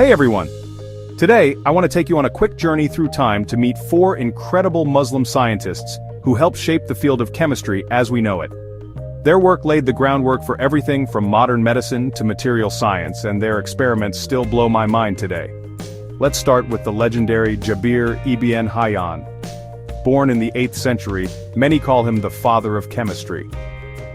Hey everyone! Today, I want to take you on a quick journey through time to meet four incredible Muslim scientists who helped shape the field of chemistry as we know it. Their work laid the groundwork for everything from modern medicine to material science, and their experiments still blow my mind today. Let's start with the legendary Jabir ibn Hayyan. Born in the 8th century, many call him the father of chemistry.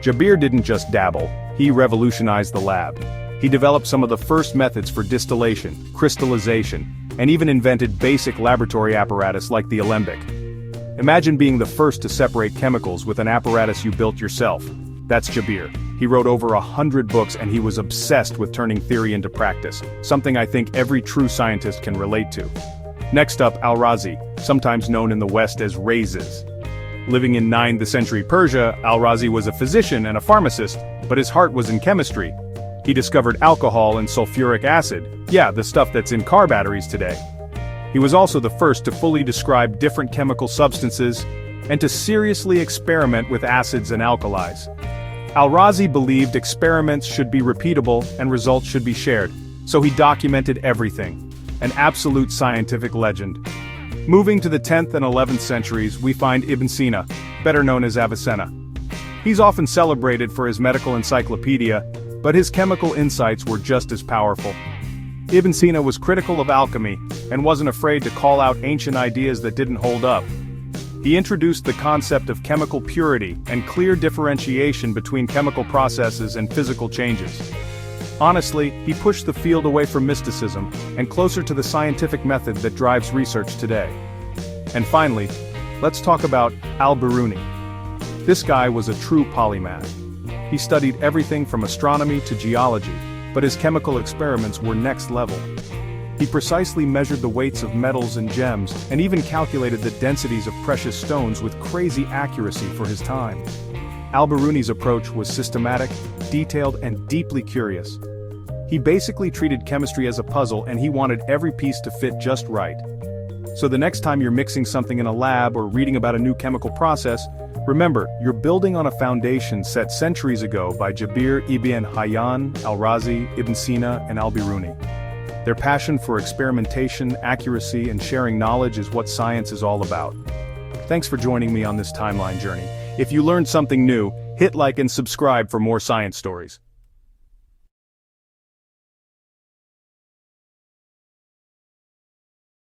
Jabir didn't just dabble, he revolutionized the lab. He developed some of the first methods for distillation, crystallization, and even invented basic laboratory apparatus like the alembic. Imagine being the first to separate chemicals with an apparatus you built yourself. That's Jabir. He wrote over 100 books and he was obsessed with turning theory into practice, something I think every true scientist can relate to. Next up, Al-Razi, sometimes known in the West as Rhazes. Living in 9th century Persia, Al-Razi was a physician and a pharmacist, but his heart was in chemistry. He discovered alcohol and sulfuric acid, yeah, the stuff that's in car batteries today. He was also the first to fully describe different chemical substances and to seriously experiment with acids and alkalis. Al-Razi believed experiments should be repeatable and results should be shared, so he documented everything. An absolute scientific legend. Moving to the 10th and 11th centuries, we find Ibn Sina, better known as Avicenna. He's often celebrated for his medical encyclopedia, but his chemical insights were just as powerful. Ibn Sina was critical of alchemy and wasn't afraid to call out ancient ideas that didn't hold up. He introduced the concept of chemical purity and clear differentiation between chemical processes and physical changes. Honestly, he pushed the field away from mysticism and closer to the scientific method that drives research today. And finally, let's talk about Al-Biruni. This guy was a true polymath. He studied everything from astronomy to geology, but his chemical experiments were next level. He precisely measured the weights of metals and gems, and even calculated the densities of precious stones with crazy accuracy for his time. Al-Biruni's approach was systematic, detailed, and deeply curious. He basically treated chemistry as a puzzle, and he wanted every piece to fit just right. So the next time you're mixing something in a lab or reading about a new chemical process, remember, you're building on a foundation set centuries ago by Jabir ibn Hayyan, Al-Razi, Ibn Sina, and Al-Biruni. Their passion for experimentation, accuracy, and sharing knowledge is what science is all about. Thanks for joining me on this timeline journey. If you learned something new, hit like and subscribe for more science stories.